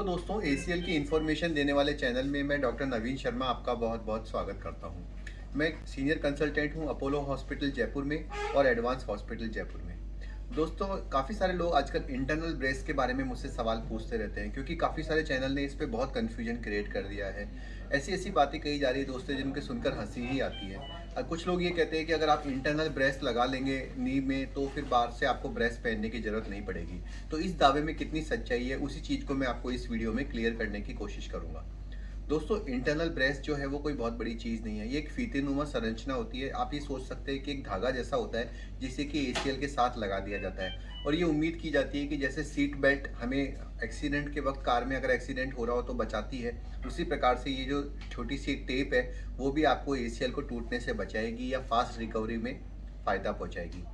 Hello दोस्तों, ACL की information देने वाले चैनल में मैं डॉक्टर नवीन शर्मा आपका बहुत बहुत स्वागत करता हूं। मैं एक सीनियर कंसल्टेंट हूं अपोलो हॉस्पिटल जयपुर में और एडवांस हॉस्पिटल जयपुर में। दोस्तों, काफ़ी सारे लोग आजकल इंटरनल ब्रेस्ट के बारे में मुझसे सवाल पूछते रहते हैं क्योंकि काफ़ी सारे चैनल ने इस पे बहुत कन्फ्यूजन क्रिएट कर दिया है। ऐसी ऐसी बातें कही जा रही है दोस्तों जिनके सुनकर हंसी ही आती है। कुछ लोग ये कहते हैं कि अगर आप इंटरनल ब्रेस्ट लगा लेंगे नी में तो फिर बाहर से आपको ब्रेस्ट पहनने की ज़रूरत नहीं पड़ेगी। तो इस दावे में कितनी सच्चाई है, उसी चीज़ को मैं आपको इस वीडियो में क्लियर करने की कोशिश करूँगा। दोस्तों, इंटरनल ब्रेस्ट जो है वो कोई बहुत बड़ी चीज़ नहीं है। ये एक फीतेनुमा संरचना होती है। आप ये सोच सकते हैं कि एक धागा जैसा होता है जिसे कि एसीएल के साथ लगा दिया जाता है और ये उम्मीद की जाती है कि जैसे सीट बेल्ट हमें एक्सीडेंट के वक्त कार में अगर एक्सीडेंट हो रहा हो तो बचाती है, उसी प्रकार से ये जो छोटी सी टेप है वो भी आपको एसीएल को टूटने से बचाएगी या फास्ट रिकवरी में फ़ायदा पहुँचाएगी।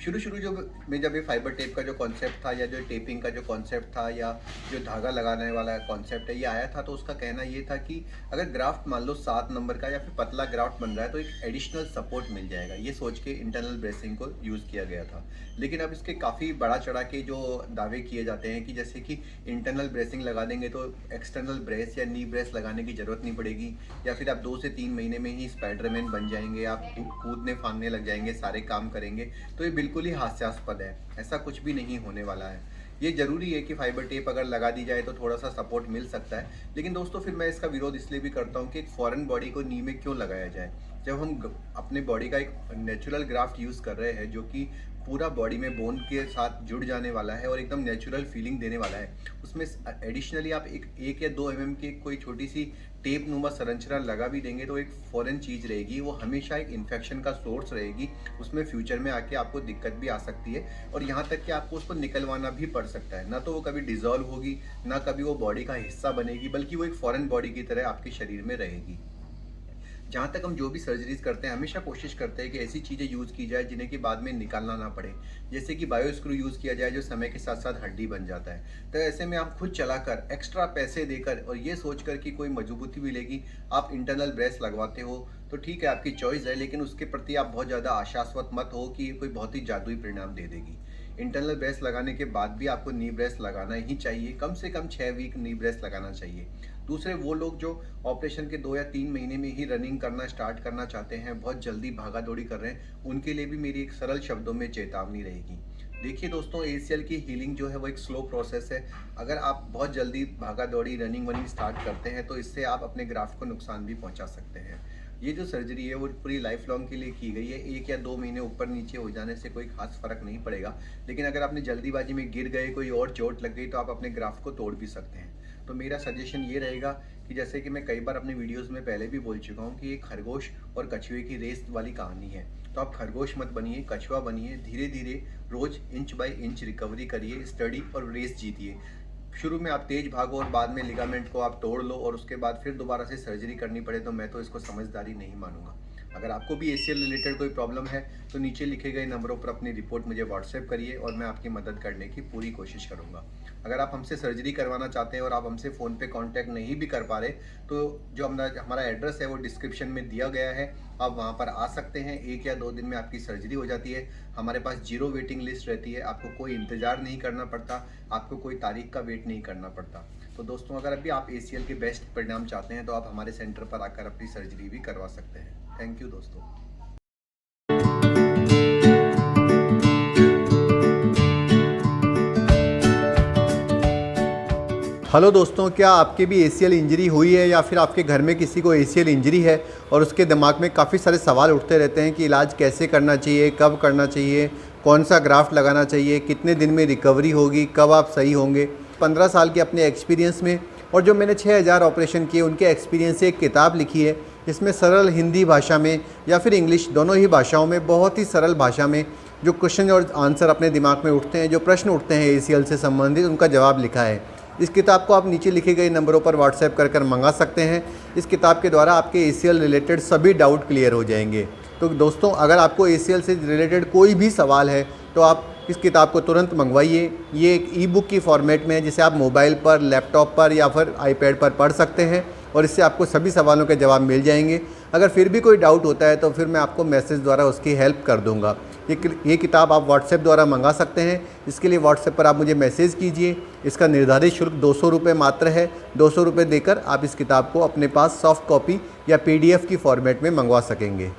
शुरू जब ये फाइबर टेप का जो कॉन्सेप्ट था या जो टेपिंग का जो कॉन्सेप्ट था या जो धागा लगाने वाला कॉन्सेप्ट है ये आया था, तो उसका कहना ये था कि अगर ग्राफ्ट मान लो 7 नंबर का या फिर पतला ग्राफ्ट बन रहा है तो एक एडिशनल सपोर्ट मिल जाएगा, ये सोच के इंटरनल ब्रेसिंग को यूज़ किया गया था। लेकिन अब इसके काफ़ी बढ़ा चढ़ा के जो दावे किए जाते हैं कि जैसे कि इंटरनल ब्रेसिंग लगा देंगे तो एक्सटर्नल ब्रेस या नी ब्रेस लगाने की ज़रूरत नहीं पड़ेगी, या फिर आप 2 से 3 महीने में ही स्पाइडरमैन बन जाएंगे, आप कूदने फांदने लग जाएंगे, सारे काम करेंगे। तो ये बिल्कुल ही हास्यास्पद है, ऐसा कुछ भी नहीं होने वाला है। ये ज़रूरी है कि फाइबर टेप अगर लगा दी जाए तो थोड़ा सा सपोर्ट मिल सकता है, लेकिन दोस्तों फिर मैं इसका विरोध इसलिए भी करता हूँ कि एक फॉरेन बॉडी को नी में क्यों लगाया जाए, जब हम अपने बॉडी का एक नेचुरल ग्राफ्ट यूज़ कर रहे हैं जो कि पूरा बॉडी में बोन के साथ जुड़ जाने वाला है और एकदम नेचुरल फीलिंग देने वाला है। उसमें एडिशनली आप एक या 2 mm की कोई छोटी सी टेप नुमा संरचना लगा भी देंगे तो एक फॉरेन चीज़ रहेगी, वो हमेशा एक इन्फेक्शन का सोर्स रहेगी। उसमें फ्यूचर में आके आपको दिक्कत भी आ सकती है और यहाँ तक कि आपको उसको निकलवाना भी पड़ सकता है। ना तो वो कभी डिजॉल्व होगी, ना कभी वो बॉडी का हिस्सा बनेगी, बल्कि वो एक फॉरेन बॉडी की तरह आपके शरीर में रहेगी। जहाँ तक हम जो भी सर्जरीज करते हैं हमेशा कोशिश करते हैं कि ऐसी चीज़ें यूज़ की जाए जिन्हें कि बाद में निकालना ना पड़े, जैसे कि बायो स्क्रू यूज़ किया जाए जो समय के साथ साथ हड्डी बन जाता है। तो ऐसे में आप खुद चलाकर एक्स्ट्रा पैसे देकर और ये सोचकर कि कोई मजबूती मिलेगी आप इंटरनल ब्रेस लगवाते हो तो ठीक है, आपकी चॉइस है, लेकिन उसके प्रति आप बहुत ज़्यादा आशास्वत मत हो कि ये कोई बहुत ही जादुई परिणाम दे देगी। इंटरनल ब्रेस लगाने के बाद भी आपको नी ब्रेस लगाना ही चाहिए, कम से कम 6 वीक नी ब्रेस लगाना चाहिए। दूसरे वो लोग जो ऑपरेशन के 2 या 3 महीने में ही रनिंग करना स्टार्ट करना चाहते हैं, बहुत जल्दी भागा दौड़ी कर रहे हैं, उनके लिए भी मेरी एक सरल शब्दों में चेतावनी रहेगी। देखिए दोस्तों, एसीएल की हीलिंग जो है वो एक स्लो प्रोसेस है। अगर आप बहुत जल्दी भागा दौड़ी रनिंग वनिंग स्टार्ट करते हैं तो इससे आप अपने ग्राफ्ट को नुकसान भी पहुंचा सकते हैं। ये जो सर्जरी है वो पूरी लाइफ लॉन्ग के लिए की गई है, 1 या 2 महीने ऊपर नीचे हो जाने से कोई खास फर्क नहीं पड़ेगा, लेकिन अगर आपने जल्दीबाजी में गिर गए, कोई और चोट लग गई तो आप अपने ग्राफ्ट को तोड़ भी सकते हैं। तो मेरा सजेशन ये रहेगा कि जैसे कि मैं कई बार अपने वीडियोस में पहले भी बोल चुका हूँ कि एक खरगोश और कछुए की रेस वाली कहानी है। तो आप खरगोश मत बनिए, कछुआ बनिए, धीरे धीरे रोज इंच बाय इंच रिकवरी करिए, स्टडी और रेस जीतिए। शुरू में आप तेज भागो और बाद में लिगामेंट को आप तोड़ लो और उसके बाद फिर दोबारा से सर्जरी करनी पड़े, तो मैं तो इसको समझदारी नहीं मानूंगा। अगर आपको भी एसीएल रिलेटेड कोई प्रॉब्लम है तो नीचे लिखे गए नंबरों पर अपनी रिपोर्ट मुझे व्हाट्सएप करिए और मैं आपकी मदद करने की पूरी कोशिश करूंगा। अगर आप हमसे सर्जरी करवाना चाहते हैं और आप हमसे फ़ोन पे कांटेक्ट नहीं भी कर पा रहे तो जो हमारा एड्रेस है वो डिस्क्रिप्शन में दिया गया है, आप वहाँ पर आ सकते हैं। 1 या 2 दिन में आपकी सर्जरी हो जाती है। हमारे पास 0 वेटिंग लिस्ट रहती है, आपको कोई इंतज़ार नहीं करना पड़ता, आपको कोई तारीख का वेट नहीं करना पड़ता। तो दोस्तों, अगर अभी आप एसीएल के बेस्ट परिणाम चाहते हैं तो आप हमारे सेंटर पर आकर अपनी सर्जरी भी करवा सकते हैं। थैंक यू दोस्तों। हेलो दोस्तों, क्या आपके भी एसीएल इंजरी हुई है या फिर आपके घर में किसी को एसीएल इंजरी है और उसके दिमाग में काफ़ी सारे सवाल उठते रहते हैं कि इलाज कैसे करना चाहिए, कब करना चाहिए, कौन सा ग्राफ्ट लगाना चाहिए, कितने दिन में रिकवरी होगी, कब आप सही होंगे। 15 साल के अपने एक्सपीरियंस में और जो मैंने 6000 ऑपरेशन किए उनके एक्सपीरियंस से एक किताब लिखी है जिसमें सरल हिंदी भाषा में या फिर इंग्लिश दोनों ही भाषाओं में बहुत ही सरल भाषा में जो क्वेश्चन और आंसर अपने दिमाग में उठते हैं, जो प्रश्न उठते हैं एसीएल से संबंधित, उनका जवाब लिखा है। इस किताब को आप नीचे लिखे गए नंबरों पर व्हाट्सएप कर मंगा सकते हैं। इस किताब के द्वारा आपके एसीएल रिलेटेड सभी डाउट क्लियर हो जाएंगे। तो दोस्तों, अगर आपको एसीएल से रिलेटेड कोई भी सवाल है तो आप इस किताब को तुरंत मंगवाइए। ये एक ई बुक की फॉर्मेट में है जिसे आप मोबाइल पर, लैपटॉप पर या फिर आईपैड पर पढ़ सकते हैं और इससे आपको सभी सवालों के जवाब मिल जाएंगे। अगर फिर भी कोई डाउट होता है तो फिर मैं आपको मैसेज द्वारा उसकी हेल्प कर दूंगा। ये किताब आप व्हाट्सएप द्वारा मंगा सकते हैं। इसके लिए व्हाट्सएप पर आप मुझे मैसेज कीजिए। इसका निर्धारित शुल्क 200 रुपये मात्र है। 200 रुपये देकर आप इस किताब को अपने पास सॉफ्ट कॉपी या PDF की फॉर्मेट में मंगवा सकेंगे।